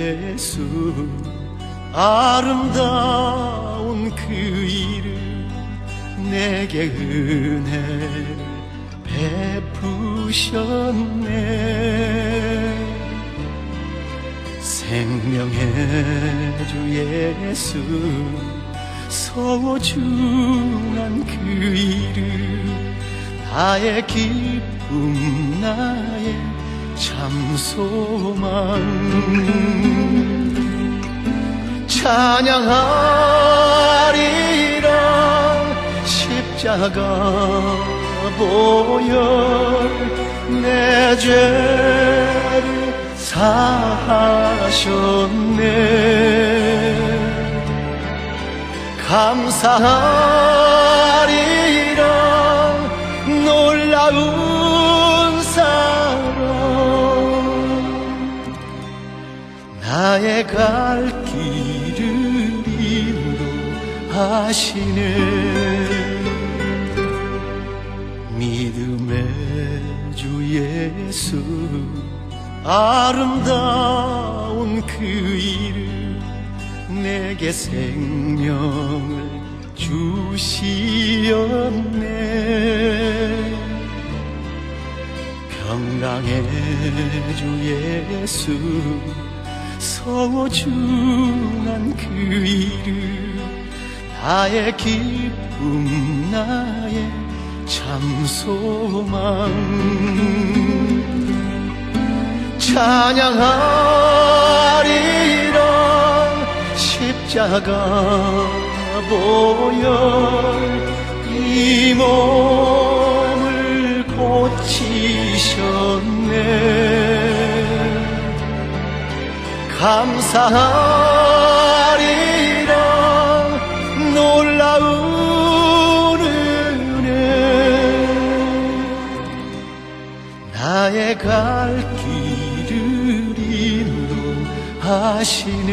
예수 아름다운 그 이름 내게 은혜를 베푸셨네. 생명의 주 예수 소중한 그 이름 나의 기쁨 나의 참소망 찬양하리라. 십자가 보혈 내 죄를 사하셨네. 감사하리라. 놀라운 사랑 나의 갈 길을 인도하시네. 믿음의 주 예수 아름다운 그 이름 내게 생명을 주시었네. 평강의 주 예수 소중한 그 이름 나의 기쁨 나의 참소망 찬양하리라. 십자가 보혈 이 몸을 고치셨네. 감사하리라. 놀라운 은혜 나의 갈 길을 인도하시네.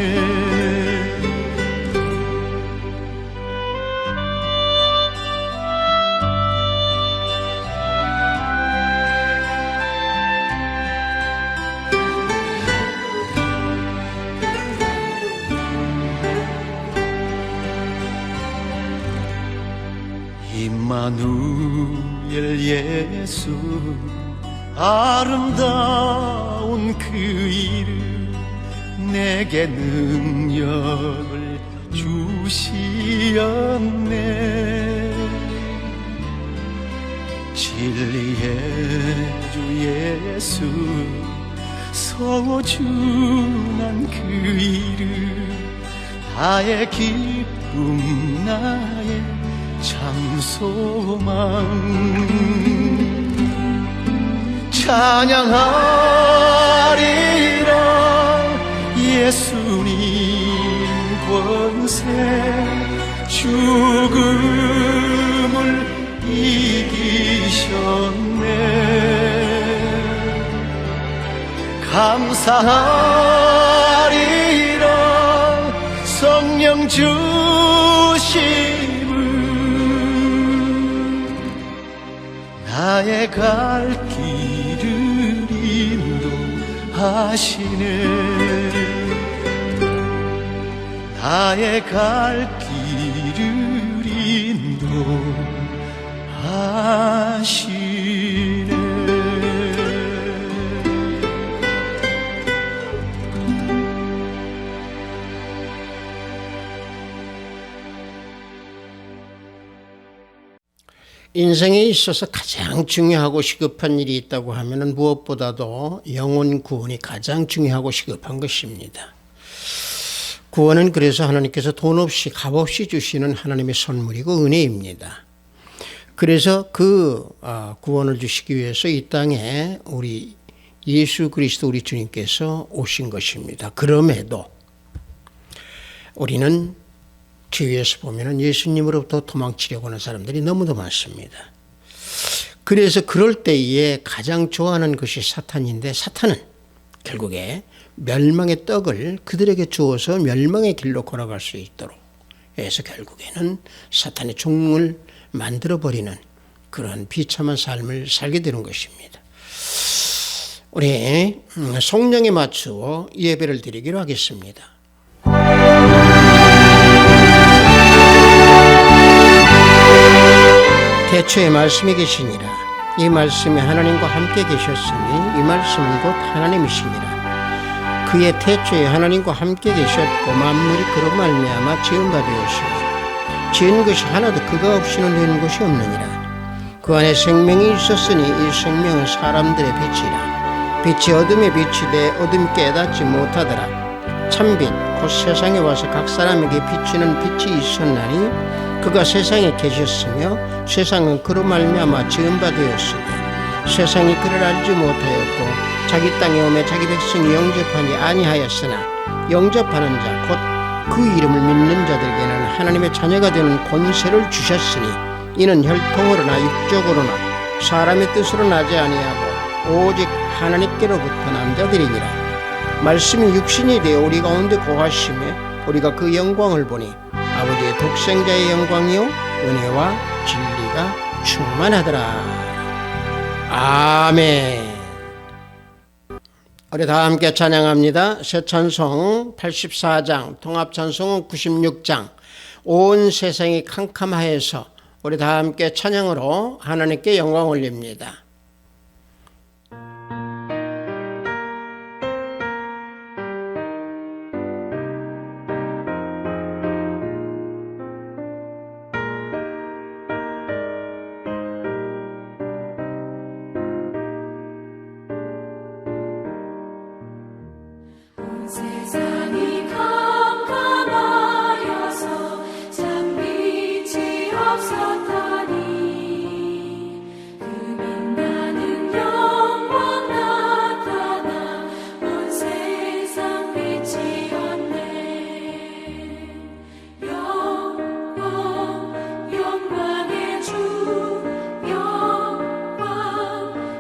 임마누엘 예수 아름다운 그 이름 내게 능력을 주시었네. 진리의 주 예수 소중한 그 이름 나의 기쁨 나의 참소망 찬양하리라. 예수님 권세 죽음을 이기셨네. 감사하리라. 성령 주심을 나의 갈 길을 인도하시네. 나의 갈 길을 인도하시네. 인생에 있어서 가장 중요하고 시급한 일이 있다고 하면 무엇보다도 영혼 구원이 가장 중요하고 시급한 것입니다. 구원은 그래서 하나님께서 돈 없이 값없이 주시는 하나님의 선물이고 은혜입니다. 그래서 그 구원을 주시기 위해서 이 땅에 우리 예수 그리스도 우리 주님께서 오신 것입니다. 그럼에도 우리는 주위에서 보면 예수님으로부터 도망치려고 하는 사람들이 너무도 많습니다. 그래서 그럴 때에 가장 좋아하는 것이 사탄인데, 사탄은 결국에 멸망의 떡을 그들에게 주어서 멸망의 길로 걸어갈 수 있도록 해서 결국에는 사탄의 종을 만들어버리는 그런 비참한 삶을 살게 되는 것입니다. 우리 성령에 맞추어 예배를 드리기로 하겠습니다. 태초에 말씀이 계시니라. 이 말씀이 하나님과 함께 계셨으니 이 말씀은 곧 하나님이시니라. 그의 태초에 하나님과 함께 계셨고 만물이 그로 말미암아 지은 바 되었으니 지은 것이 하나도 그가 없이는 되는 것이 없느니라. 그 안에 생명이 있었으니 이 생명은 사람들의 빛이라. 빛이 어둠에 비치되 어둠이 깨닫지 못하더라. 참빛 곧 세상에 와서 각 사람에게 비치는 빛이 있었나니 그가 세상에 계셨으며 세상은 그로 말미암아 지은 바 되었으되 세상이 그를 알지 못하였고 자기 땅에 오매 자기 백성이 영접하지 아니하였으나 영접하는 자 곧 그 이름을 믿는 자들에게는 하나님의 자녀가 되는 권세를 주셨으니 이는 혈통으로나 육적으로나 사람의 뜻으로 나지 아니하고 오직 하나님께로부터 난 자들이니라. 말씀이 육신이 되어 우리 가운데 거하심에 우리가 그 영광을 보니 아버지의 독생자의 영광이요 은혜와 진리가 충만하더라. 아멘. 우리 다 함께 찬양합니다. 새 찬송 84장, 통합 찬송은 96장. 온 세상이 캄캄하여서 우리 다 함께 찬양으로 하나님께 영광 올립니다. 세상이 캄캄하여서 참 빛이 없었다니 그 빛나는 영광 나타나 온 세상 빛이었네. 영광의 주 영광의 주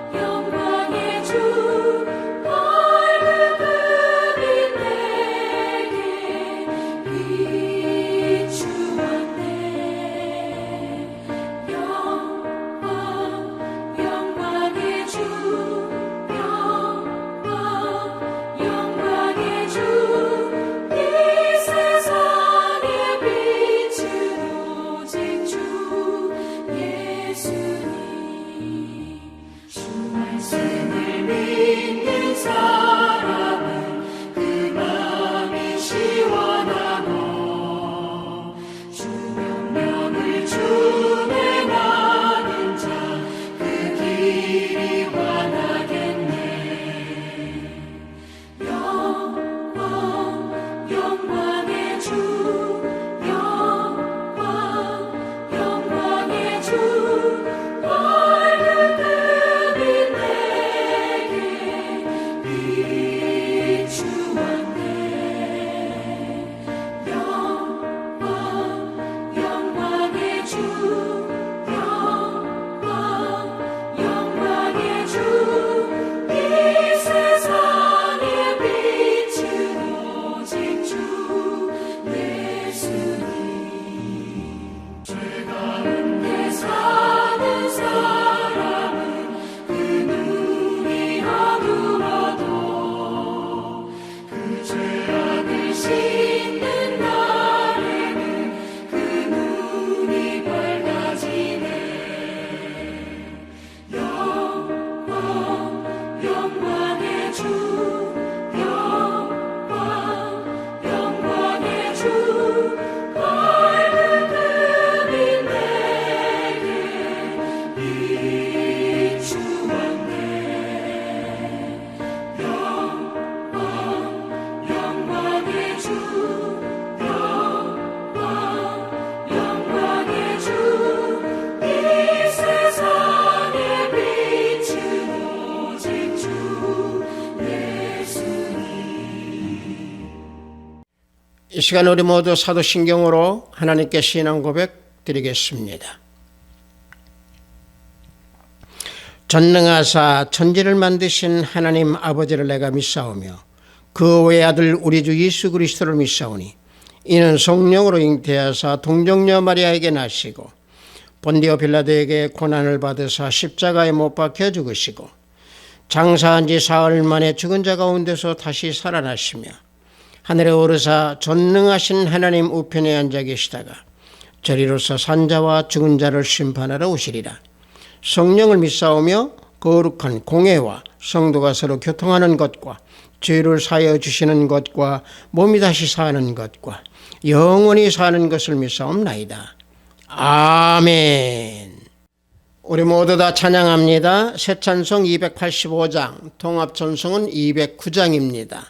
이 시간 우리 모두 사도신경으로 하나님께 신앙 고백 드리겠습니다. 전능하사 천지를 만드신 하나님 아버지를 내가 믿사오며 그 외아들 우리 주 예수 그리스도를 믿사오니 이는 성령으로 잉태하사 동정녀 마리아에게 나시고 본디오 빌라도에게 고난을 받으사 십자가에 못 박혀 죽으시고 장사한 지 사흘 만에 죽은 자 가운데서 다시 살아나시며 하늘에 오르사 전능하신 하나님 우편에 앉아 계시다가 저리로서 산자와 죽은 자를 심판하러 오시리라. 성령을 믿사오며 거룩한 공회와 성도가 서로 교통하는 것과 죄를 사하여 주시는 것과 몸이 다시 사는 것과 영원히 사는 것을 믿사옵나이다. 아멘. 우리 모두 다 찬양합니다. 새 찬송 285장, 통합 찬송은 209장입니다.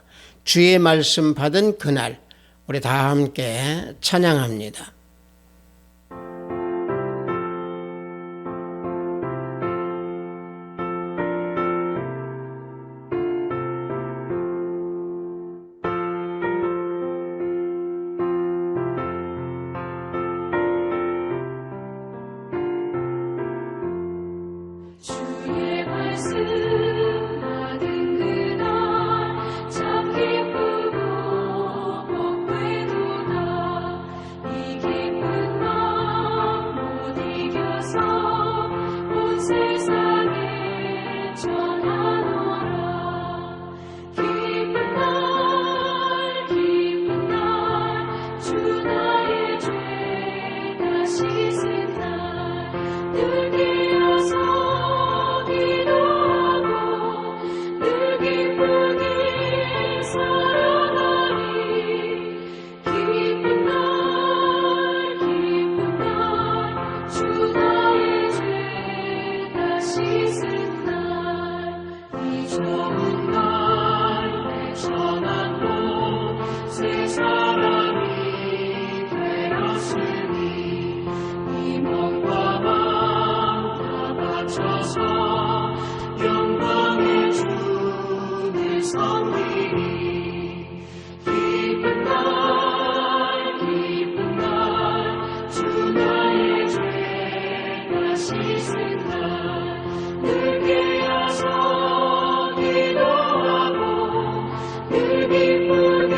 주의 말씀 받은 그날, 우리 다 함께 찬양합니다. 주의 말씀 받은 그날 참 기쁘고 복되도다. 이 기쁜 마음 못 이겨서 온 세상에 전하노라. 기쁜 날 주 나의 죄 다 씻은 날 늘 깨어서 늘 기쁘게 살아가리. 기쁜 날 주 나의 죄 다 씻은 날 이 좋은 날 전한 복 새 사람이 되었으니 이 몸과 맘 다 바쳐서 영광의 주를 섬기리. 기쁜 날 주 나의 죄 다 씻은 날 늘 깨어서 기도하고 늘 기쁘게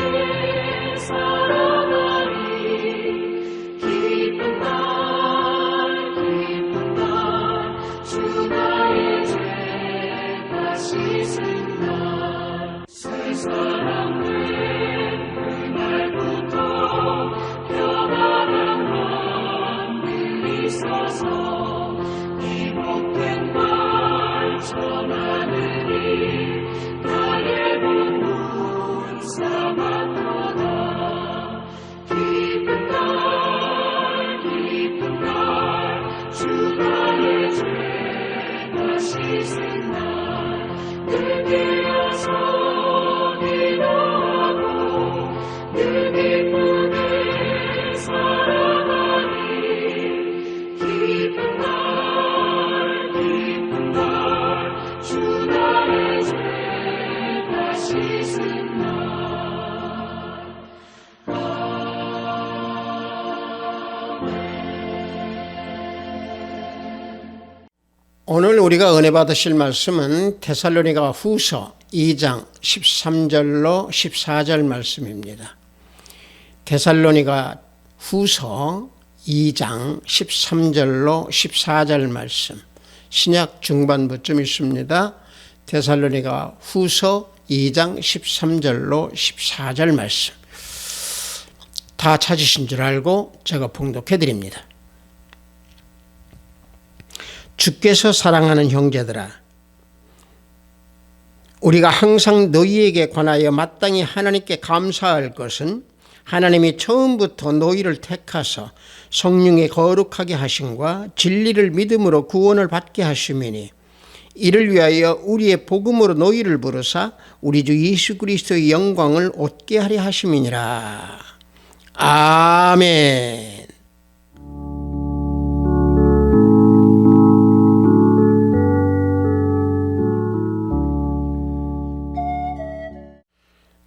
살아가리. 기쁜 날 주 나의 죄 다 씻은 날 새 사람 된 그날부터 평안한 하늘이 있어서 이 복된 말 전하느니 나의 본분 삼았도다. 기쁜 날 주 나의 죄 다 씻은 날 늘 깨어서 기도하고 늘 기쁘게 살아가리. 기쁜 날 주 나의 죄 다 씻은 날. 오늘 우리가 은혜 받으실 말씀은 데살로니가 후서 2장 13절로 14절 말씀입니다. 데살로니가 후서 2장 13절로 14절 말씀, 신약 중반부쯤 있습니다. 데살로니가 후서 2장 13절로 14절 말씀 다 찾으신 줄 알고 제가 봉독해 드립니다. 주께서 사랑하는 형제들아, 우리가 항상 너희에게 관하여 마땅히 하나님께 감사할 것은 하나님이 처음부터 너희를 택하사 성령의 거룩하게 하심과 진리를 믿음으로 구원을 받게 하심이니, 이를 위하여 우리의 복음으로 너희를 부르사 우리 주 예수 그리스도의 영광을 얻게 하려 하심이니라. 아멘.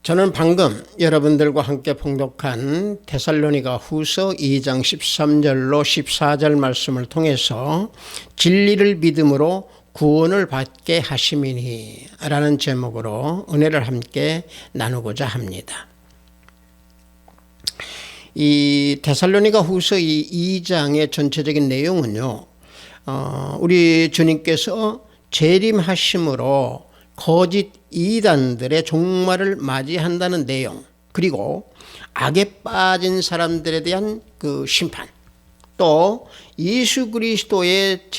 저는 방금 여러분들과 함께 봉독한 데살로니가 후서 2장 13절로 14절 말씀을 통해서 진리를 믿음으로 구원을 받게 하심이니 라는 제목으로 은혜를 함께 나누고자 합니다. 이 데살로니가 후서 2장의 전체적인 내용은요, 우리 주님께서 재림하심으로 거짓 이단들의 종말을 맞이한다는 내용, 그리고 악에 빠진 사람들에 대한 그 심판, 또 예수 그리스도의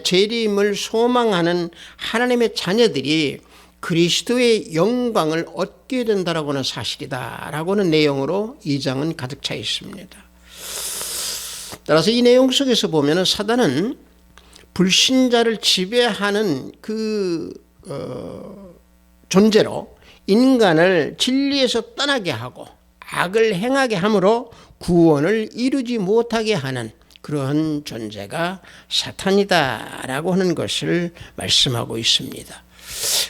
재림을 소망하는 하나님의 자녀들이 그리스도의 영광을 얻게 된다라고 하는 사실이다라고 하는 내용으로 2장은 가득 차 있습니다. 따라서 이 내용 속에서 보면 사단은 불신자를 지배하는 그 존재로 인간을 진리에서 떠나게 하고 악을 행하게 함으로 구원을 이루지 못하게 하는 그러한 존재가 사탄이다라고 하는 것을 말씀하고 있습니다.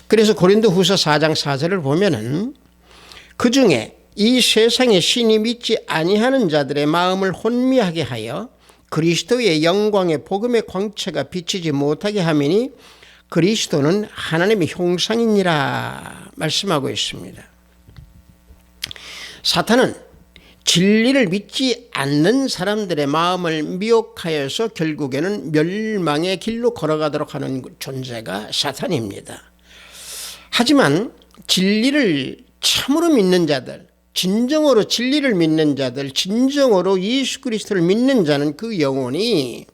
그래서 고린도후서 4장 4절을 보면은 그 중에 이 세상의 신이 믿지 아니하는 자들의 마음을 혼미하게 하여 그리스도의 영광의 복음의 광채가 비치지 못하게 하미니 그리스도는 하나님의 형상이니라 말씀하고 있습니다. 사탄은 진리를 믿지 않는 사람들의 마음을 미혹하여서 결국에는 멸망의 길로 걸어가도록 하는 존재가 사탄입니다. 하지만 진리를 참으로 믿는 자들, 진정으로 진리를 믿는 자들, 진정으로 예수 그리스도를 믿는 자는 그 영혼이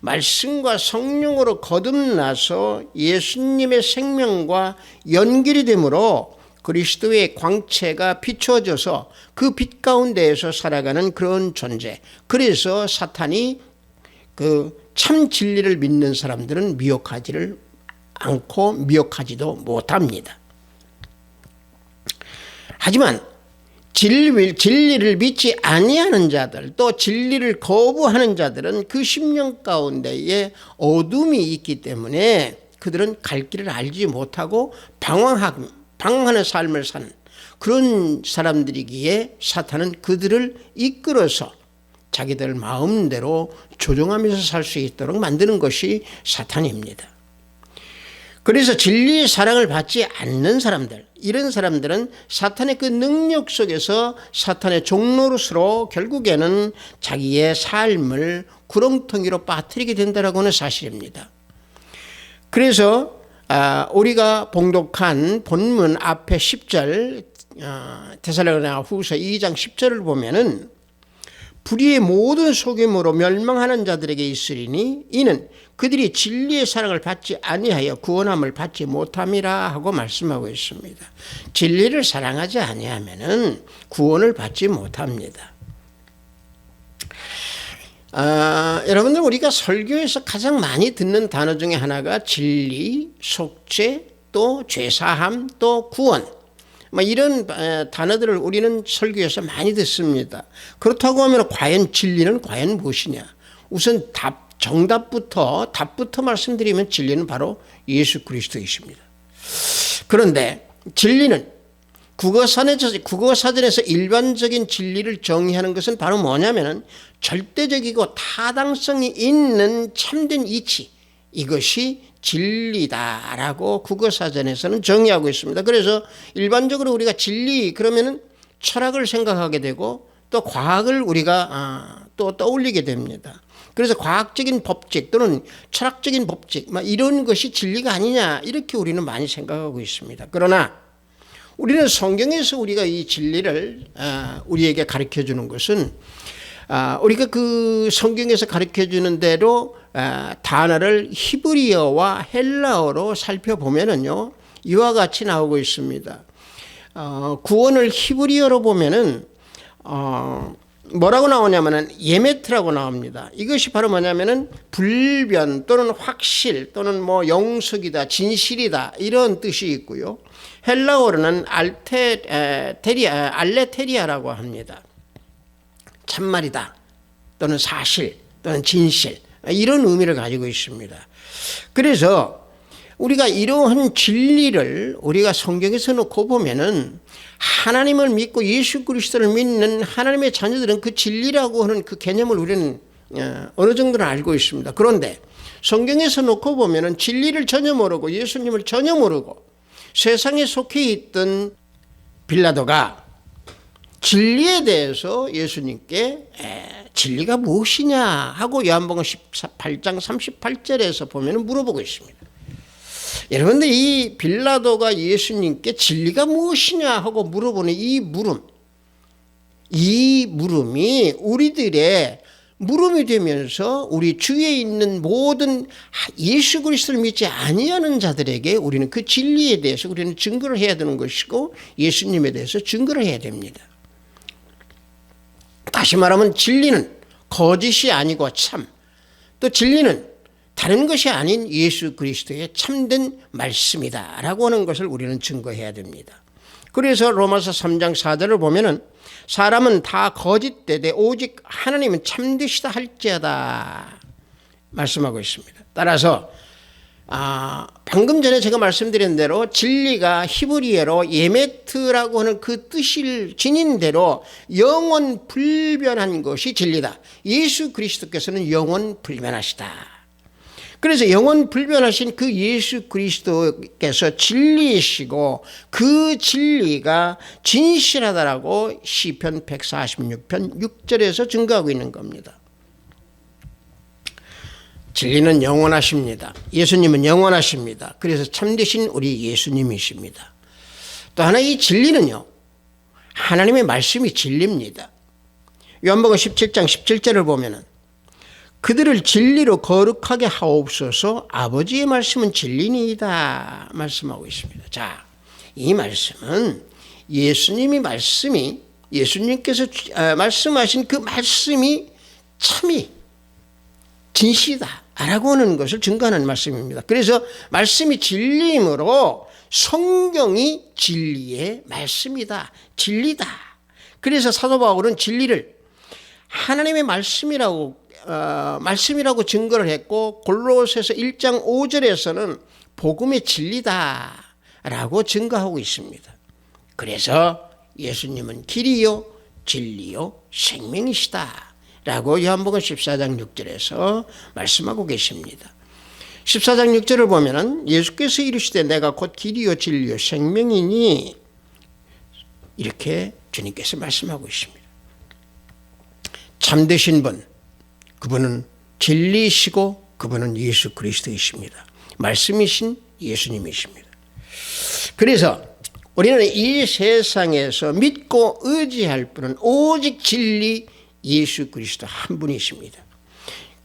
말씀과 성령으로 거듭나서 예수님의 생명과 연결이 되므로 그리스도의 광채가 비추어져서 그 빛 가운데에서 살아가는 그런 존재. 그래서 사탄이 그 참 진리를 믿는 사람들은 미혹하지를 않고 미혹하지도 못합니다. 하지만 진리를 믿지 아니하는 자들, 또 진리를 거부하는 자들은 그 심령 가운데에 어둠이 있기 때문에 그들은 갈 길을 알지 못하고 방황하는 삶을 사는 그런 사람들이기에 사탄은 그들을 이끌어서 자기들 마음대로 조종하면서 살 수 있도록 만드는 것이 사탄입니다. 그래서 진리의 사랑을 받지 않는 사람들, 이런 사람들은 사탄의 그 능력 속에서 사탄의 종노릇으로 결국에는 자기의 삶을 구렁텅이로 빠뜨리게 된다는 사실입니다. 그래서 우리가 봉독한 본문 앞에 10절 데살로니가 후서 2장 10절을 보면은 불의의 모든 속임으로 멸망하는 자들에게 있으리니 이는 그들이 진리의 사랑을 받지 아니하여 구원함을 받지 못함이라 하고 말씀하고 있습니다. 진리를 사랑하지 아니하면은 구원을 받지 못합니다. 여러분들 우리가 설교에서 가장 많이 듣는 단어 중에 하나가 진리, 속죄, 또 죄사함, 또 구원, 이런 단어들을 우리는 설교에서 많이 듣습니다. 그렇다고 하면 과연 진리는 과연 무엇이냐? 우선 답부터 말씀드리면 진리는 바로 예수 그리스도이십니다. 그런데 진리는 국어사전에서 일반적인 진리를 정의하는 것은 바로 뭐냐면은 절대적이고 타당성이 있는 참된 이치, 이것이 진리다라고 국어사전에서는 정의하고 있습니다. 그래서 일반적으로 우리가 진리 그러면은 철학을 생각하게 되고 또 과학을 우리가 또 떠올리게 됩니다. 그래서 과학적인 법칙 또는 철학적인 법칙 이런 것이 진리가 아니냐 이렇게 우리는 많이 생각하고 있습니다. 그러나 우리는 성경에서 우리가 이 진리를 우리에게 가르쳐 주는 것은 우리가 그 성경에서 가르쳐 주는 대로 단어를 히브리어와 헬라어로 살펴보면은요 이와 같이 나오고 있습니다. 구원을 히브리어로 보면은 뭐라고 나오냐면은 예메트라고 나옵니다. 이것이 바로 뭐냐면은 불변 또는 확실 또는 영석이다, 진실이다 이런 뜻이 있고요. 헬라어로는 알레테리아라고 합니다. 참말이다 또는 사실 또는 진실 이런 의미를 가지고 있습니다. 그래서 우리가 이러한 진리를 우리가 성경에서 놓고 보면은 하나님을 믿고 예수 그리스도를 믿는 하나님의 자녀들은 그 진리라고 하는 그 개념을 우리는 어느 정도는 알고 있습니다. 그런데 성경에서 놓고 보면은 진리를 전혀 모르고 예수님을 전혀 모르고 세상에 속해 있던 빌라도가 진리에 대해서 예수님께 진리가 무엇이냐 하고 요한복음 18장 38절에서 보면 물어보고 있습니다. 여러분들 이 빌라도가 예수님께 진리가 무엇이냐 하고 물어보는 이 물음이 우리들의 물음이 되면서 우리 주위에 있는 모든 예수 그리스도를 믿지 아니하는 자들에게 우리는 그 진리에 대해서 우리는 증거를 해야 되는 것이고 예수님에 대해서 증거를 해야 됩니다. 다시 말하면 진리는 거짓이 아니고 참, 또 진리는 다른 것이 아닌 예수 그리스도의 참된 말씀이다 라고 하는 것을 우리는 증거해야 됩니다. 그래서 로마서 3장 4절을 보면은 사람은 다 거짓되되 오직 하나님은 참되시다 할지어다 말씀하고 있습니다. 따라서 방금 전에 제가 말씀드린 대로 진리가 히브리어로 예메트라고 하는 그 뜻을 지닌 대로 영원 불변한 것이 진리다. 예수 그리스도께서는 영원 불변하시다. 그래서 영원 불변하신 그 예수 그리스도께서 진리이시고 그 진리가 진실하다라고 시편 146편 6절에서 증거하고 있는 겁니다. 진리는 영원하십니다. 예수님은 영원하십니다. 그래서 참되신 우리 예수님이십니다. 또 하나 이 진리는요, 하나님의 말씀이 진리입니다. 요한복음 17장 17절을 보면은 그들을 진리로 거룩하게 하옵소서 아버지의 말씀은 진리니이다 말씀하고 있습니다. 자, 이 말씀은 예수님께서 말씀하신 그 말씀이 참이 진실이다 라고 하는 것을 증거하는 말씀입니다. 그래서 말씀이 진리이므로 성경이 진리의 말씀이다, 진리다. 그래서 사도 바울은 진리를 하나님의 말씀이라고 증거를 했고 골로새서 1장 5절에서는 복음의 진리다라고 증거하고 있습니다. 그래서 예수님은 길이요 진리요 생명이시다라고 요한복음 14장 6절에서 말씀하고 계십니다. 14장 6절을 보면은 예수께서 이르시되 내가 곧 길이요 진리요 생명이니 이렇게 주님께서 말씀하고 있습니다. 참되신 분, 그분은 진리이시고 그분은 예수 그리스도이십니다. 말씀이신 예수님이십니다. 그래서 우리는 이 세상에서 믿고 의지할 분은 오직 진리 예수 그리스도 한 분이십니다.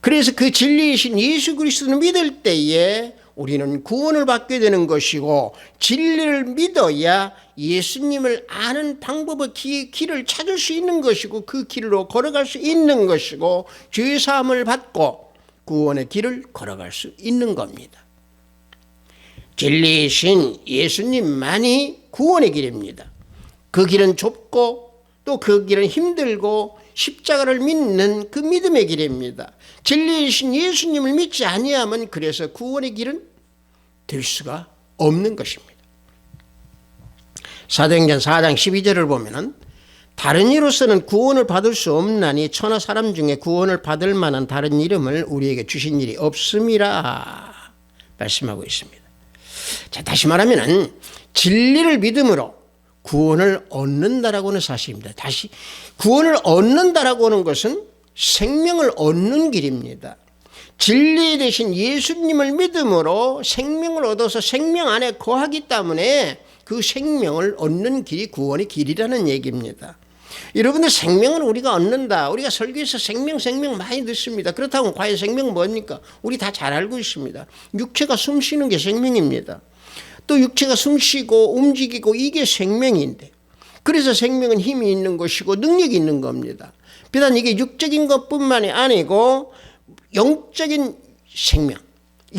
그래서 그 진리이신 예수 그리스도를 믿을 때에 우리는 구원을 받게 되는 것이고 진리를 믿어야 예수님을 아는 방법의 길을 찾을 수 있는 것이고 그 길로 걸어갈 수 있는 것이고 죄사함을 받고 구원의 길을 걸어갈 수 있는 겁니다. 진리이신 예수님만이 구원의 길입니다. 그 길은 좁고 또 그 길은 힘들고 십자가를 믿는 그 믿음의 길입니다. 진리이신 예수님을 믿지 아니하면 그래서 구원의 길은 될 수가 없는 것입니다. 사도행전 4장 12절을 보면은 다른 이로서는 구원을 받을 수 없나니 천하 사람 중에 구원을 받을 만한 다른 이름을 우리에게 주신 일이 없음이라 말씀하고 있습니다. 자, 다시 말하면은 진리를 믿음으로 구원을 얻는다라고 하는 사실입니다. 다시 구원을 얻는다라고 하는 것은 생명을 얻는 길입니다. 진리 대신 예수님을 믿음으로 생명을 얻어서 생명 안에 거하기 때문에 그 생명을 얻는 길이 구원의 길이라는 얘기입니다. 여러분들 생명을 우리가 얻는다. 우리가 설교에서 생명 많이 듣습니다. 그렇다고 과연 생명 뭡니까? 우리 다 잘 알고 있습니다. 육체가 숨 쉬는 게 생명입니다. 또 육체가 숨 쉬고 움직이고 이게 생명인데 그래서 생명은 힘이 있는 것이고 능력이 있는 겁니다. 비단 이게 육적인 것뿐만이 아니고 영적인 생명,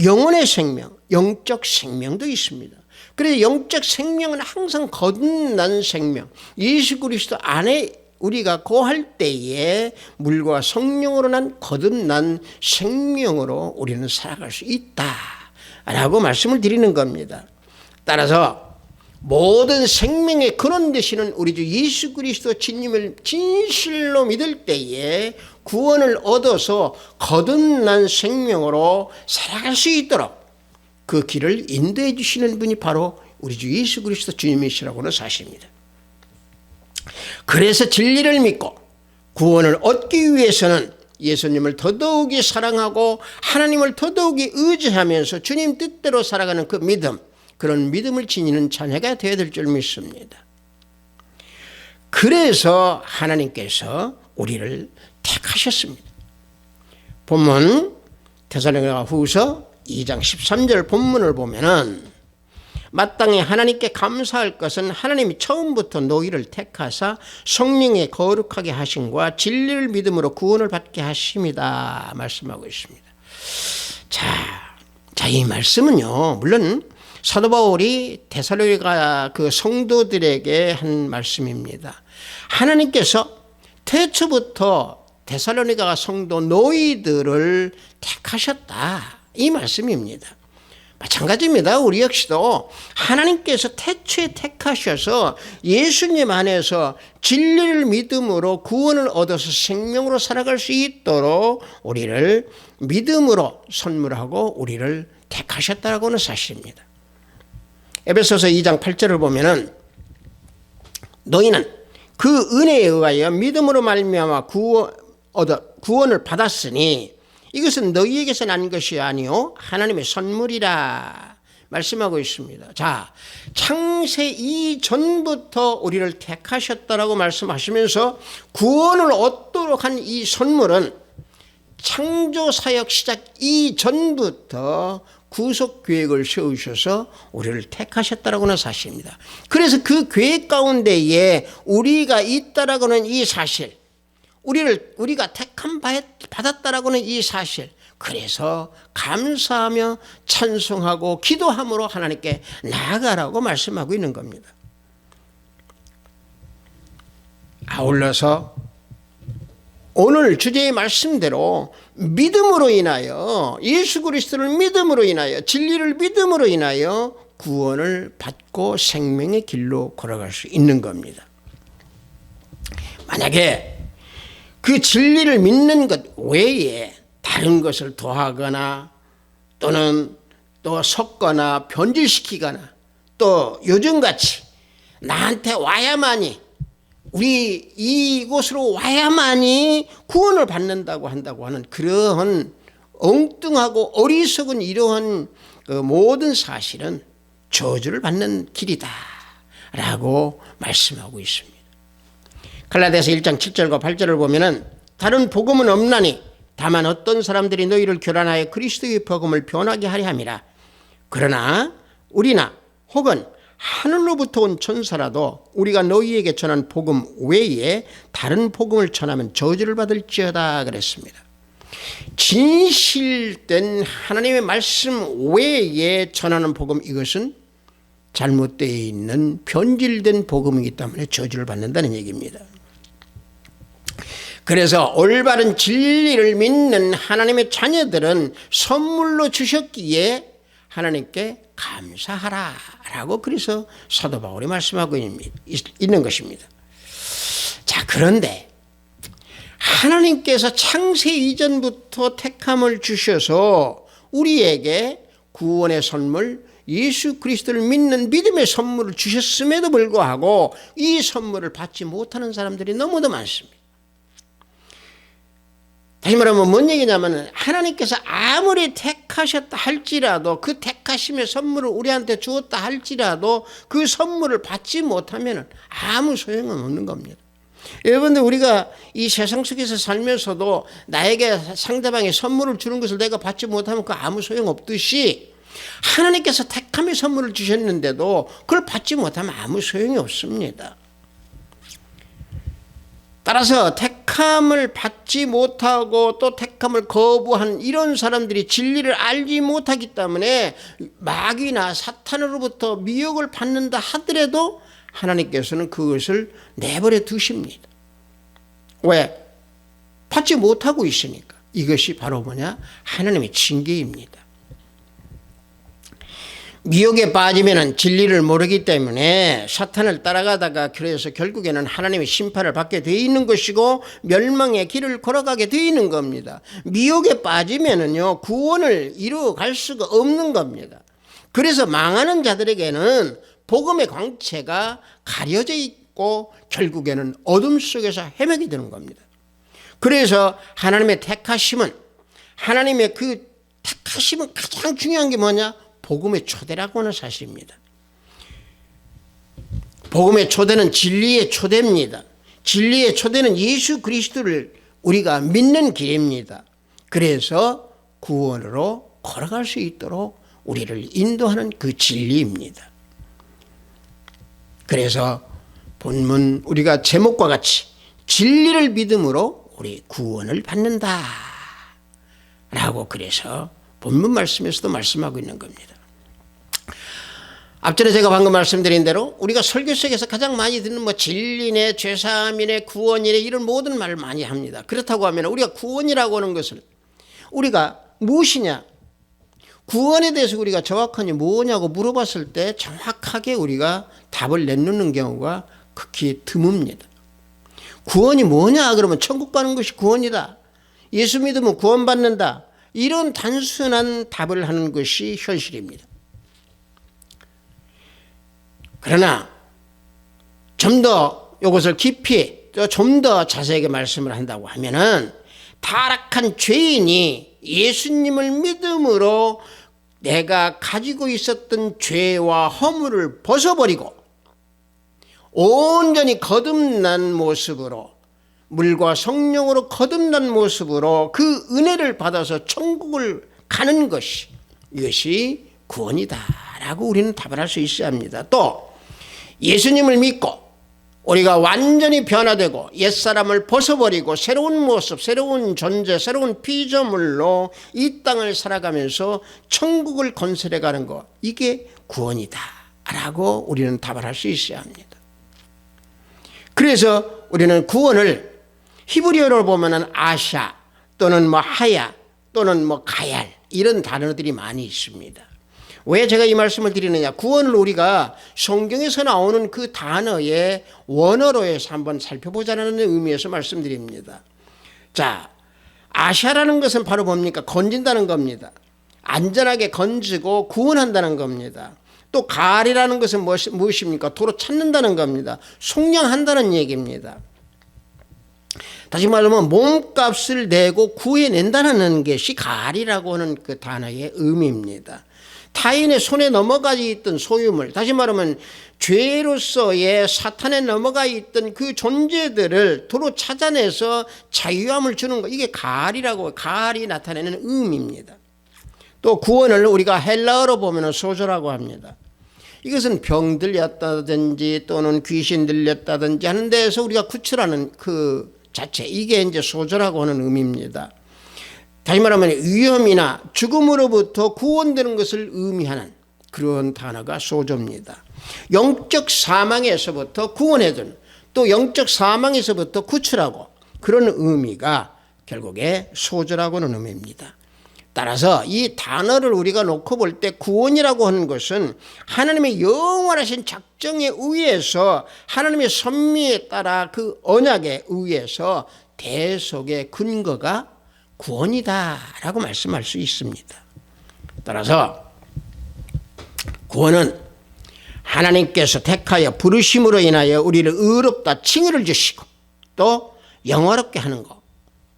영혼의 생명, 영적 생명도 있습니다. 그래서 영적 생명은 항상 거듭난 생명, 예수 그리스도 안에 우리가 거할 때에 물과 성령으로 난 거듭난 생명으로 우리는 살아갈 수 있다라고 말씀을 드리는 겁니다. 따라서 모든 생명의 근원 되시는 우리 주 예수 그리스도 주님을 진실로 믿을 때에 구원을 얻어서 거듭난 생명으로 살아갈 수 있도록 그 길을 인도해 주시는 분이 바로 우리 주 예수 그리스도 주님이시라고 하는 사실입니다. 그래서 진리를 믿고 구원을 얻기 위해서는 예수님을 더더욱이 사랑하고 하나님을 더더욱이 의지하면서 주님 뜻대로 살아가는 그 믿음, 그런 믿음을 지니는 자녀가 되어야 될 줄 믿습니다. 그래서 하나님께서 우리를 택하셨습니다. 본문 데살로니가후서 2장 13절 본문을 보면은 마땅히 하나님께 감사할 것은 하나님이 처음부터 너희를 택하사 성령에 거룩하게 하심과 진리를 믿음으로 구원을 받게 하심이다 말씀하고 있습니다. 자, 이 말씀은요, 물론 사도 바울이 데살로니가 그 성도들에게 한 말씀입니다. 하나님께서 태초부터 데살로니가 성도 너희들을 택하셨다, 이 말씀입니다. 마찬가지입니다. 우리 역시도 하나님께서 태초에 택하셔서 예수님 안에서 진리를 믿음으로 구원을 얻어서 생명으로 살아갈 수 있도록 우리를 믿음으로 선물하고 우리를 택하셨다고 하는 사실입니다. 에베소서 2장 8절을 보면은 너희는 그 은혜에 의하여 믿음으로 말미암아 구원을 받았으니 이것은 너희에게서 난 것이 아니요 하나님의 선물이라 말씀하고 있습니다. 자, 창세 이전부터 우리를 택하셨다라고 말씀하시면서 구원을 얻도록 한 이 선물은 창조사역 시작 이전부터 구속계획을 세우셔서 우리를 택하셨다라고 하는 사실입니다. 그래서 그 계획 가운데에 우리가 있다라고 하는 이 사실, 우리가 택함 받았다라고 하는 이 사실, 그래서 감사하며 찬송하고 기도함으로 하나님께 나아가라고 말씀하고 있는 겁니다. 아울러서 오늘 주제의 말씀대로 믿음으로 인하여, 예수 그리스도를 믿음으로 인하여, 진리를 믿음으로 인하여 구원을 받고 생명의 길로 걸어갈 수 있는 겁니다. 만약에 그 진리를 믿는 것 외에 다른 것을 더하거나 또는 또 섞거나 변질시키거나 또 요즘같이 나한테 와야만이, 우리 이곳으로 와야만이 구원을 받는다고 한다고 하는 그러한 엉뚱하고 어리석은 이러한 그 모든 사실은 저주를 받는 길이다 라고 말씀하고 있습니다. 갈라디아서 1장 7절과 8절을 보면은 다른 복음은 없나니 다만 어떤 사람들이 너희를 교란하여 그리스도의 복음을 변하게 하려 함이라. 그러나 우리나 혹은 하늘로부터 온 천사라도 우리가 너희에게 전한 복음 외에 다른 복음을 전하면 저주를 받을지어다 그랬습니다. 진실된 하나님의 말씀 외에 전하는 복음, 이것은 잘못되어 있는 변질된 복음이기 때문에 저주를 받는다는 얘기입니다. 그래서 올바른 진리를 믿는 하나님의 자녀들은 선물로 주셨기에 하나님께 감사하라 라고 그래서 사도 바울이 말씀하고 있는 것입니다. 자, 그런데 하나님께서 창세 이전부터 택함을 주셔서 우리에게 구원의 선물, 예수 그리스도를 믿는 믿음의 선물을 주셨음에도 불구하고 이 선물을 받지 못하는 사람들이 너무도 많습니다. 다시 말하면 뭔 얘기냐면, 하나님께서 아무리 택하셨다 할지라도, 그 택하심의 선물을 우리한테 주었다 할지라도 그 선물을 받지 못하면 아무 소용은 없는 겁니다. 여러분들, 우리가 이 세상 속에서 살면서도 나에게 상대방이 선물을 주는 것을 내가 받지 못하면 그 아무 소용없듯이, 하나님께서 택함의 선물을 주셨는데도 그걸 받지 못하면 아무 소용이 없습니다. 따라서 택함을 받지 못하고 또 택함을 거부한 이런 사람들이 진리를 알지 못하기 때문에 마귀나 사탄으로부터 미혹을 받는다 하더라도 하나님께서는 그것을 내버려 두십니다. 왜? 받지 못하고 있으니까. 이것이 바로 뭐냐? 하나님의 징계입니다. 미혹에 빠지면 진리를 모르기 때문에 사탄을 따라가다가 그래서 결국에는 하나님의 심판을 받게 되어 있는 것이고 멸망의 길을 걸어가게 되어 있는 겁니다. 미혹에 빠지면은요, 구원을 이루어갈 수가 없는 겁니다. 그래서 망하는 자들에게는 복음의 광채가 가려져 있고 결국에는 어둠 속에서 헤매게 되는 겁니다. 그래서 하나님의 택하심은, 하나님의 그 택하심은 가장 중요한 게 뭐냐? 복음의 초대라고 하는 사실입니다. 복음의 초대는 진리의 초대입니다. 진리의 초대는 예수 그리스도를 우리가 믿는 길입니다. 그래서 구원으로 걸어갈 수 있도록 우리를 인도하는 그 진리입니다. 그래서 본문 우리가 제목과 같이 진리를 믿음으로 우리 구원을 받는다 라고 그래서 본문 말씀에서도 말씀하고 있는 겁니다. 앞전에 제가 방금 말씀드린 대로 우리가 설교 속에서 가장 많이 듣는 뭐 진리네, 죄사함이네, 구원이네 이런 모든 말을 많이 합니다. 그렇다고 하면 우리가 구원이라고 하는 것은 우리가 무엇이냐, 구원에 대해서 우리가 정확하니 뭐냐고 물어봤을 때 정확하게 우리가 답을 내놓는 경우가 극히 드뭅니다. 구원이 뭐냐 그러면 천국 가는 것이 구원이다, 예수 믿으면 구원받는다, 이런 단순한 답을 하는 것이 현실입니다. 그러나 좀 더 이것을 깊이 좀 더 자세하게 말씀을 한다고 하면은 타락한 죄인이 예수님을 믿음으로 내가 가지고 있었던 죄와 허물을 벗어버리고 온전히 거듭난 모습으로, 물과 성령으로 거듭난 모습으로 그 은혜를 받아서 천국을 가는 것이, 이것이 구원이다라고 우리는 답을 할 수 있어야 합니다. 또 예수님을 믿고 우리가 완전히 변화되고 옛사람을 벗어버리고 새로운 모습, 새로운 존재, 새로운 피조물로 이 땅을 살아가면서 천국을 건설해 가는 것, 이게 구원이다 라고 우리는 답을 할 수 있어야 합니다. 그래서 우리는 구원을 히브리어로 보면은 아샤 또는 뭐 하야 또는 뭐 가얄 이런 단어들이 많이 있습니다. 왜 제가 이 말씀을 드리느냐, 구원을 우리가 성경에서 나오는 그 단어의 원어로에서 한번 살펴보자는 의미에서 말씀드립니다. 자, 아샤라는 것은 바로 뭡니까? 건진다는 겁니다. 안전하게 건지고 구원한다는 겁니다. 또 갈이라는 것은 무엇입니까? 도로 찾는다는 겁니다. 속량한다는 얘기입니다. 다시 말하면 몸값을 내고 구해낸다는 것이 갈이라고 하는 그 단어의 의미입니다. 타인의 손에 넘어가 있던 소유물, 다시 말하면 죄로서의 사탄에 넘어가 있던 그 존재들을 도로 찾아내서 자유함을 주는 것, 이게 갈이라고, 갈이 나타내는 의미입니다. 또 구원을 우리가 헬라어로 보면 소조라고 합니다. 이것은 병 들렸다든지 또는 귀신 들렸다든지 하는 데에서 우리가 구출하는 그 자체, 이게 이제 소조라고 하는 의미입니다. 다시 말하면 위험이나 죽음으로부터 구원되는 것을 의미하는 그런 단어가 소조입니다. 영적 사망에서부터 구원해주는, 또 영적 사망에서부터 구출하고, 그런 의미가 결국에 소조라고 하는 의미입니다. 따라서 이 단어를 우리가 놓고 볼 때 구원이라고 하는 것은 하나님의 영원하신 작정에 의해서, 하나님의 섭리에 따라 그 언약에 의해서 대속의 근거가 구원이다라고 말씀할 수 있습니다. 따라서 구원은 하나님께서 택하여 부르심으로 인하여 우리를 의롭다 칭의를 주시고 또 영화롭게 하는 것,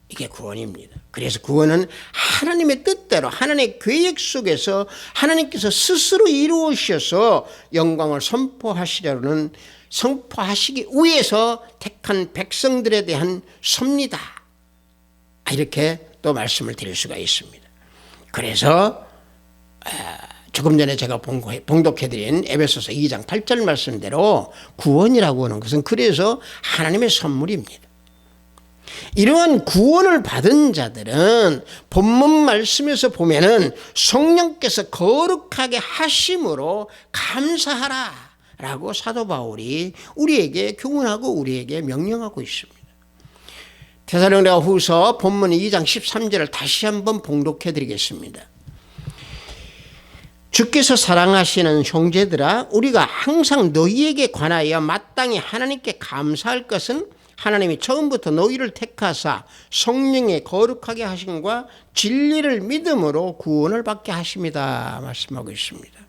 이게 구원입니다. 그래서 구원은 하나님의 뜻대로, 하나님의 계획 속에서 하나님께서 스스로 이루어셔서 영광을 선포하시기 위해서 택한 백성들에 대한 섭리다, 이렇게 또 말씀을 드릴 수가 있습니다. 그래서 조금 전에 제가 봉독해드린 에베소서 2장 8절 말씀대로 구원이라고 하는 것은 그래서 하나님의 선물입니다. 이러한 구원을 받은 자들은 본문 말씀에서 보면은 성령께서 거룩하게 하심으로 감사하라 라고 사도 바울이 우리에게 교훈하고 우리에게 명령하고 있습니다. 데살로니가 후서 본문 2장 13절을 다시 한번 봉독해 드리겠습니다. 주께서 사랑하시는 형제들아, 우리가 항상 너희에게 관하여 마땅히 하나님께 감사할 것은 하나님이 처음부터 너희를 택하사 성령의 거룩하게 하심과 진리를 믿음으로 구원을 받게 하심이다 말씀하고 있습니다.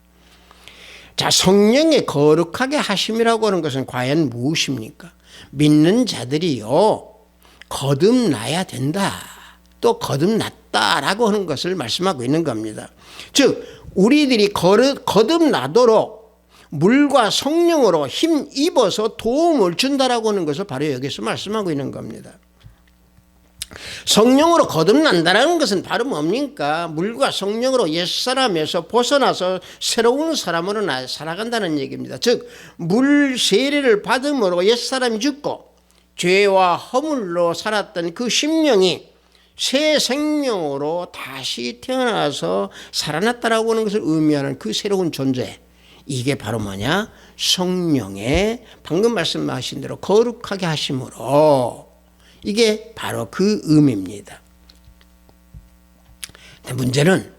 자, 성령의 거룩하게 하심이라고 하는 것은 과연 무엇입니까? 믿는 자들이요, 거듭나야 된다. 또 거듭났다라고 하는 것을 말씀하고 있는 겁니다. 즉 우리들이 거듭나도록 물과 성령으로 힘입어서 도움을 준다라고 하는 것을 바로 여기서 말씀하고 있는 겁니다. 성령으로 거듭난다는 것은 바로 뭡니까? 물과 성령으로 옛사람에서 벗어나서 새로운 사람으로 살아간다는 얘기입니다. 즉 물 세례를 받음으로 옛사람이 죽고 죄와 허물로 살았던 그 심령이 새 생명으로 다시 태어나서 살아났다라고 하는 것을 의미하는 그 새로운 존재, 이게 바로 뭐냐? 성령의 방금 말씀하신 대로 거룩하게 하심으로, 이게 바로 그 의미입니다. 근데 문제는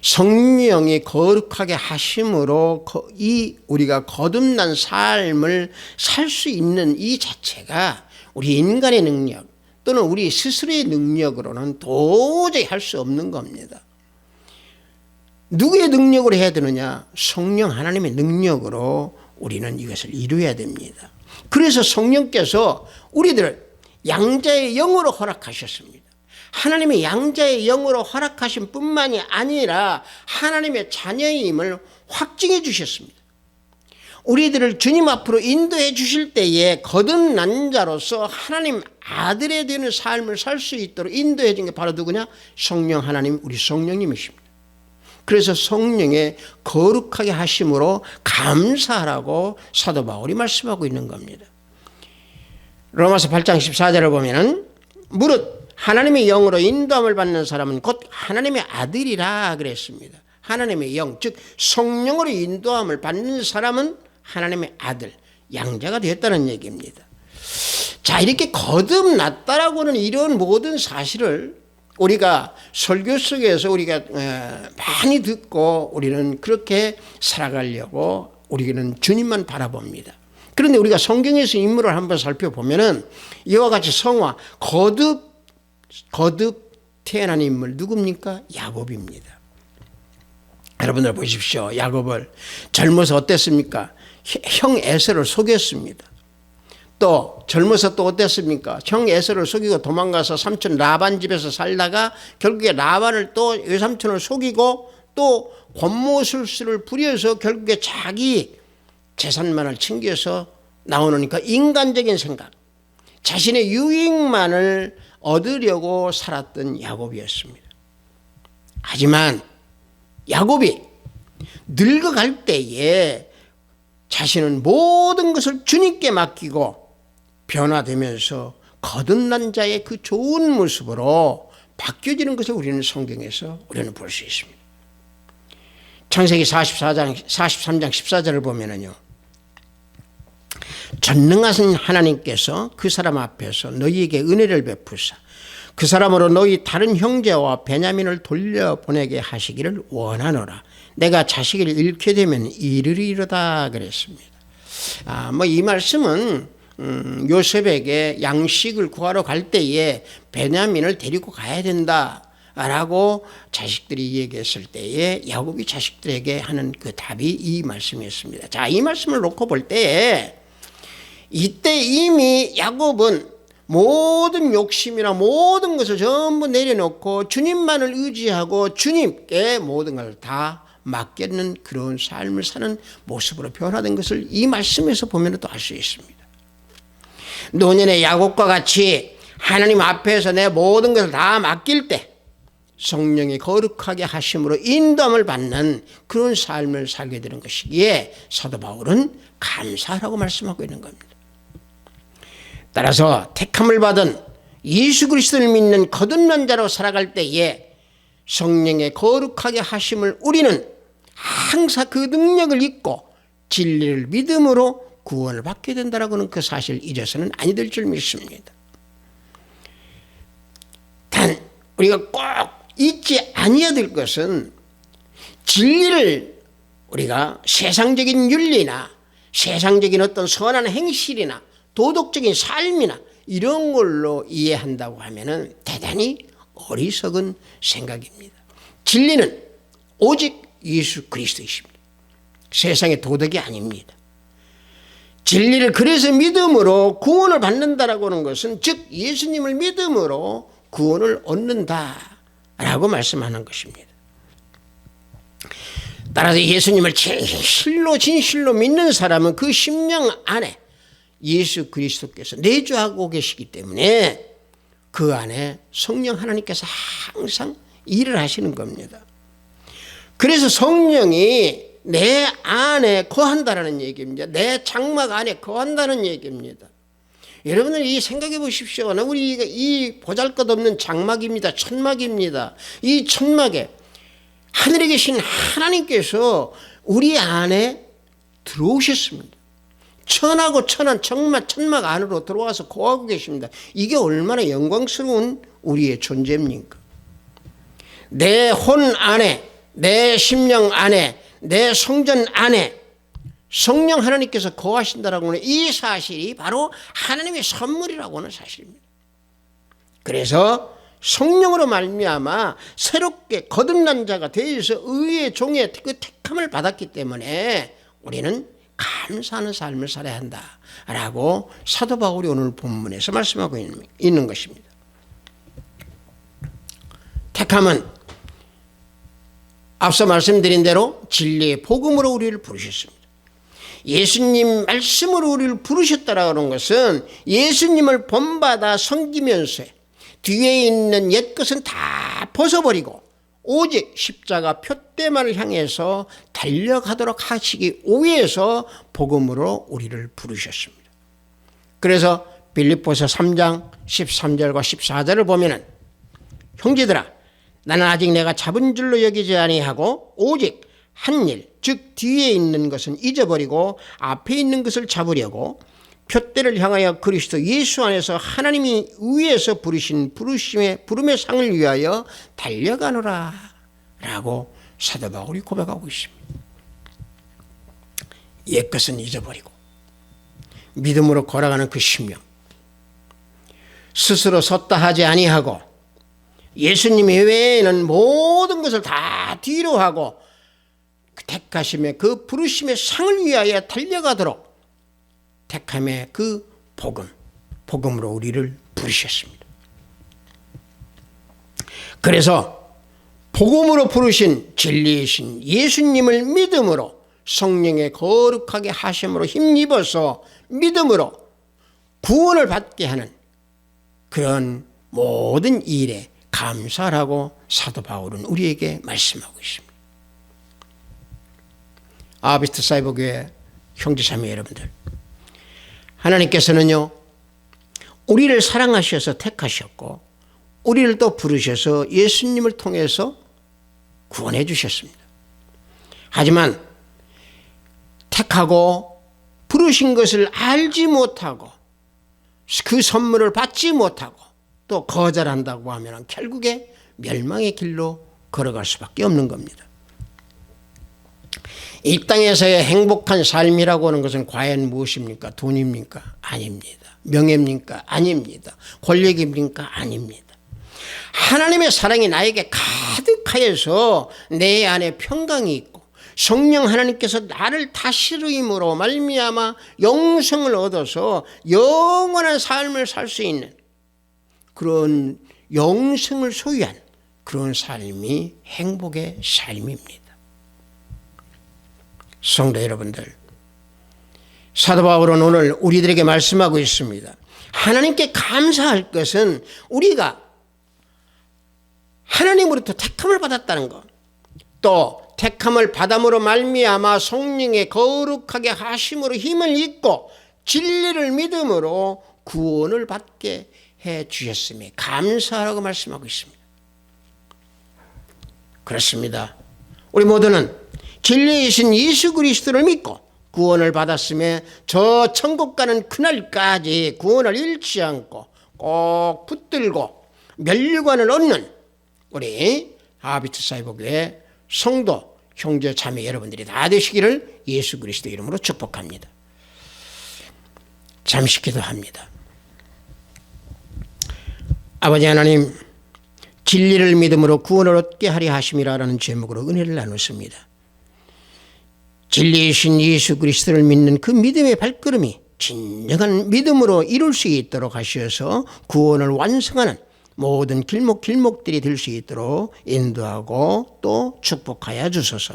성령이 거룩하게 하심으로 이 우리가 거듭난 삶을 살 수 있는 이 자체가 우리 인간의 능력 또는 우리 스스로의 능력으로는 도저히 할 수 없는 겁니다. 누구의 능력으로 해야 되느냐? 성령 하나님의 능력으로 우리는 이것을 이루어야 됩니다. 그래서 성령께서 우리들을 양자의 영으로 허락하셨습니다. 하나님의 양자의 영으로 허락하신 뿐만이 아니라 하나님의 자녀임을 확증해 주셨습니다. 우리들을 주님 앞으로 인도해 주실 때에 거듭난 자로서 하나님 아들에 되는 삶을 살 수 있도록 인도해 준 게 바로 누구냐? 성령 하나님, 우리 성령님이십니다. 그래서 성령의 거룩하게 하심으로 감사하라고 사도 바울이 말씀하고 있는 겁니다. 로마서 8장 14절을 보면은 무릇 하나님의 영으로 인도함을 받는 사람은 곧 하나님의 아들이라 그랬습니다. 하나님의 영, 즉 성령으로 인도함을 받는 사람은 하나님의 아들, 양자가 되었다는 얘기입니다. 자, 이렇게 거듭났다라고 하는 이런 모든 사실을 우리가 설교 속에서 우리가 많이 듣고 우리는 그렇게 살아가려고 우리는 주님만 바라봅니다. 그런데 우리가 성경에서 인물을 한번 살펴보면은 이와 같이 성화, 거듭 태어난 인물 누굽니까? 야곱입니다. 여러분들 보십시오. 야곱을 젊어서 어땠습니까? 형 에서를 속였습니다. 또 젊어서 또 어땠습니까? 형 에서를 속이고 도망가서 삼촌 라반 집에서 살다가 결국에 라반을 또 외삼촌을 속이고 또 권모술수를 부려서 결국에 자기 재산만을 챙겨서 나오니까 인간적인 생각, 자신의 유익만을 얻으려고 살았던 야곱이었습니다. 하지만 야곱이 늙어갈 때에 자신은 모든 것을 주님께 맡기고 변화되면서 거듭난 자의 그 좋은 모습으로 바뀌어지는 것을 우리는 성경에서 우리는 볼 수 있습니다. 창세기 43장 14절을 보면은요, 전능하신 하나님께서 그 사람 앞에서 너희에게 은혜를 베푸사 그 사람으로 너희 다른 형제와 베냐민을 돌려보내게 하시기를 원하노라. 내가 자식을 잃게 되면 이르리로다 그랬습니다. 이 말씀은 요셉에게 양식을 구하러 갈 때에 베냐민을 데리고 가야 된다라고 자식들이 얘기했을 때에 야곱이 자식들에게 하는 그 답이 이 말씀이었습니다. 자, 이 말씀을 놓고 볼 때에 이때 이미 야곱은 모든 욕심이나 모든 것을 전부 내려놓고 주님만을 의지하고 주님께 모든 걸 다 맡겼는 그런 삶을 사는 모습으로 변화된 것을 이 말씀에서 보면 또 알 수 있습니다. 노년의 야곱과 같이 하나님 앞에서 내 모든 것을 다 맡길 때 성령이 거룩하게 하심으로 인도함을 받는 그런 삶을 살게 되는 것이기에 사도 바울은 감사하라고 말씀하고 있는 겁니다. 따라서 택함을 받은 예수 그리스도를 믿는 거듭난 자로 살아갈 때에 성령의 거룩하게 하심을 우리는 항상 그 능력을 잊고 진리를 믿음으로 구원을 받게 된다라고 하는 그 사실 잊어서는 아니 될 줄 믿습니다. 단 우리가 꼭 잊지 아니해야 될 것은 진리를 우리가 세상적인 윤리나 세상적인 어떤 선한 행실이나 도덕적인 삶이나 이런 걸로 이해한다고 하면은 대단히 어리석은 생각입니다. 진리는 오직 예수 그리스도이십니다. 세상의 도덕이 아닙니다. 진리를 그래서 믿음으로 구원을 받는다라고 하는 것은 즉 예수님을 믿음으로 구원을 얻는다라고 말씀하는 것입니다. 따라서 예수님을 진실로 믿는 사람은 그 심령 안에 예수 그리스도께서 내주하고 계시기 때문에 그 안에 성령 하나님께서 항상 일을 하시는 겁니다. 그래서 성령이 내 안에 거한다라는 얘기입니다. 내 장막 안에 거한다는 얘기입니다. 여러분들 이 생각해 보십시오. 우리가 이 보잘것없는 장막입니다. 천막입니다. 이 천막에 하늘에 계신 하나님께서 우리 안에 들어오셨습니다. 천하고 천한 천막 안으로 들어와서 거하고 계십니다. 이게 얼마나 영광스러운 우리의 존재입니까? 내 혼 안에, 내 심령 안에, 내 성전 안에 성령 하나님께서 거하신다라고 하는 이 사실이 바로 하나님의 선물이라고 하는 사실입니다. 그래서 성령으로 말미암아 새롭게 거듭난 자가 되어서 의의 종의 그 택함을 받았기 때문에 우리는 감사하는 삶을 살아야 한다라고 사도 바울이 오늘 본문에서 말씀하고 있는 것입니다. 택함은 앞서 말씀드린 대로 진리의 복음으로 우리를 부르셨습니다. 예수님 말씀으로 우리를 부르셨다라는 것은 예수님을 본받아 섬기면서 뒤에 있는 옛것은 다 벗어버리고 오직 십자가 표대만을 향해서 달려가도록 하시기 위해서 복음으로 우리를 부르셨습니다. 그래서 빌립보서 3장 13절과 14절을 보면은 형제들아 나는 아직 내가 잡은 줄로 여기지 아니하고 오직 한 일, 즉 뒤에 있는 것은 잊어버리고 앞에 있는 것을 잡으려고 표대를 향하여 그리스도 예수 안에서 하나님이 위에서 부르신 부름의 상을 위하여 달려가노라 라고 사도 바울이 고백하고 있습니다. 옛것은 잊어버리고 믿음으로 걸어가는 그 심령, 스스로 섰다 하지 아니하고 예수님 외에는 모든 것을 다 뒤로 하고 그 택하심의 그 부르심의 상을 위하여 달려가도록 택함의 그 복음으로 우리를 부르셨습니다. 그래서 복음으로 부르신 진리이신 예수님을 믿음으로 성령의 거룩하게 하심으로 힘입어서 믿음으로 구원을 받게 하는 그런 모든 일에 감사하라고 사도 바울은 우리에게 말씀하고 있습니다. 아비스트 사이버교회 형제자매 여러분들, 하나님께서는요 우리를 사랑하셔서 택하셨고 우리를 또 부르셔서 예수님을 통해서 구원해 주셨습니다. 하지만 택하고 부르신 것을 알지 못하고 그 선물을 받지 못하고 또 거절한다고 하면 결국에 멸망의 길로 걸어갈 수밖에 없는 겁니다. 이 땅에서의 행복한 삶이라고 하는 것은 과연 무엇입니까? 돈입니까? 아닙니다. 명예입니까? 아닙니다. 권력입니까? 아닙니다. 하나님의 사랑이 나에게 가득하여서 내 안에 평강이 있고 성령 하나님께서 나를 다스림으로 말미암아 영생을 얻어서 영원한 삶을 살 수 있는 그런 영생을 소유한 그런 삶이 행복의 삶입니다. 성도 여러분들, 사도 바울은 오늘 우리들에게 말씀하고 있습니다. 하나님께 감사할 것은 우리가 하나님으로부터 택함을 받았다는 것, 또 택함을 받음으로 말미암아 성령의 거룩하게 하심으로 힘을 입고 진리를 믿음으로 구원을 받게 해 주셨음에 감사하라고 말씀하고 있습니다. 그렇습니다. 우리 모두는 진리이신 예수 그리스도를 믿고 구원을 받았음에 저 천국 가는 그날까지 구원을 잃지 않고 꼭 붙들고 면류관을 얻는 우리 아비트 사이버교회 성도 형제 자매 여러분들이 다 되시기를 예수 그리스도 이름으로 축복합니다. 잠시 기도합니다. 아버지 하나님, 진리를 믿음으로 구원을 얻게 하려 하심이라는 제목으로 은혜를 나눴습니다. 진리이신 예수 그리스도를 믿는 그 믿음의 발걸음이 진정한 믿음으로 이룰 수 있도록 하셔서 구원을 완성하는 모든 길목들이 될 수 있도록 인도하고 또 축복하여 주소서.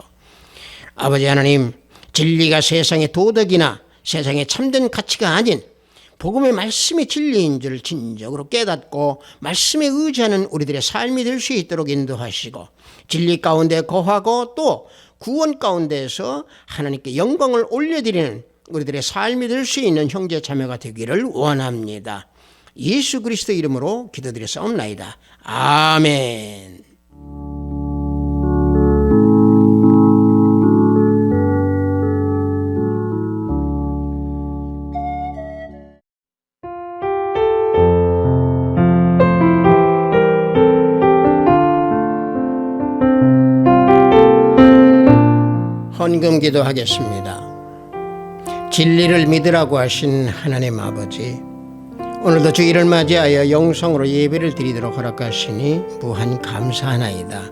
아버지 하나님, 진리가 세상의 도덕이나 세상의 참된 가치가 아닌 복음의 말씀이 진리인 줄 진정으로 깨닫고 말씀에 의지하는 우리들의 삶이 될 수 있도록 인도하시고, 진리 가운데 거하고 또 구원 가운데에서 하나님께 영광을 올려드리는 우리들의 삶이 될 수 있는 형제 자매가 되기를 원합니다. 예수 그리스도 이름으로 기도드렸사옵나이다. 아멘. 헌금 기도하겠습니다. 진리를 믿으라고 하신 하나님 아버지, 오늘도 주일을 맞이하여 영상으로 예배를 드리도록 허락하시니 무한 감사하나이다.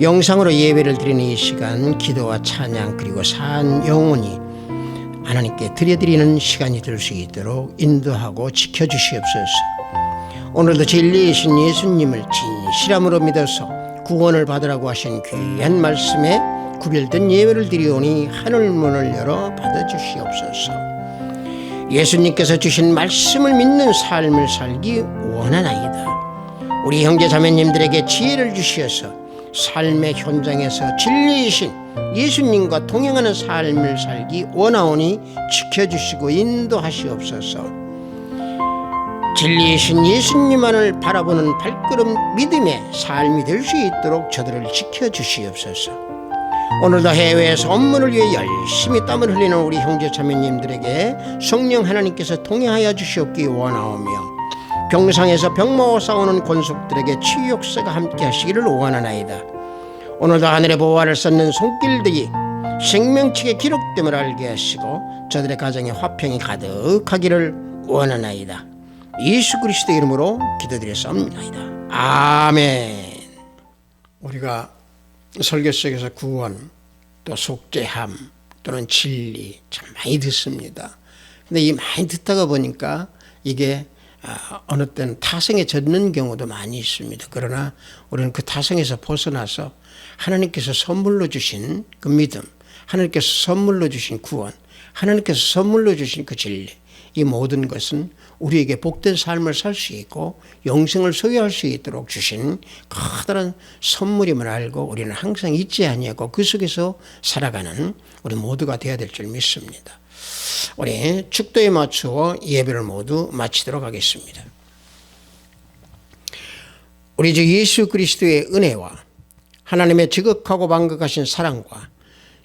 영상으로 예배를 드리는 이 시간, 기도와 찬양 그리고 산 영혼이 하나님께 드려드리는 시간이 될 수 있도록 인도하고 지켜주시옵소서. 오늘도 진리이신 예수님을 진실함으로 믿어서 구원을 받으라고 하신 귀한 말씀에 구별된 예배를 드리오니 하늘문을 열어 받아주시옵소서. 예수님께서 주신 말씀을 믿는 삶을 살기 원하나이다. 우리 형제 자매님들에게 지혜를 주시어서 삶의 현장에서 진리이신 예수님과 동행하는 삶을 살기 원하오니 지켜주시고 인도하시옵소서. 진리이신 예수님만을 바라보는 발걸음 믿음의 삶이 될 수 있도록 저들을 지켜주시옵소서. 오늘도 해외에서 업무를 위해 열심히 땀을 흘리는 우리 형제 자매님들에게 성령 하나님께서 동행하여 주시옵기 원하오며, 병상에서 병마와 싸우는 권속들에게 치유 역사가 함께 하시기를 원하나이다. 오늘도 하늘의 보화를 쌓는 손길들이 생명책에 기록됨을 알게 하시고 저들의 가정에 화평이 가득하기를 원하나이다. 예수 그리스도 이름으로 기도드렸사옵나이다. 아멘. 우리가 설교 속에서 구원, 또 속죄함, 또는 진리 참 많이 듣습니다. 근데 이 많이 듣다가 보니까 이게 어느 때는 타성에 젖는 경우도 많이 있습니다. 그러나 우리는 그 타성에서 벗어나서 하나님께서 선물로 주신 그 믿음, 하나님께서 선물로 주신 구원, 하나님께서 선물로 주신 그 진리, 이 모든 것은 우리에게 복된 삶을 살 수 있고 영생을 소유할 수 있도록 주신 커다란 선물임을 알고 우리는 항상 잊지 아니하고 그 속에서 살아가는 우리 모두가 되어야 될 줄 믿습니다. 우리 축도에 맞추어 예배를 모두 마치도록 하겠습니다. 우리 주 예수 그리스도의 은혜와 하나님의 지극하고 만극하신 사랑과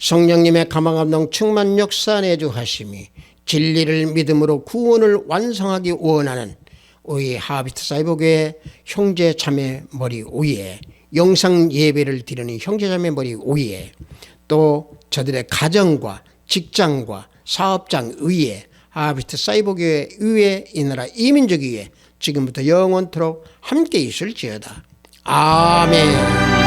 성령님의 가망감동 충만 역사 내주하심이 진리를 믿음으로 구원을 완성하기 원하는 우리 하비트 사이버교회 형제 자매 머리 위에, 영상 예배를 드리는 형제 자매 머리 위에, 또 저들의 가정과 직장과 사업장 위에, 하비트 사이버교회 위에, 이 나라 이민족 위에 지금부터 영원토록 함께 있을지어다. 아멘.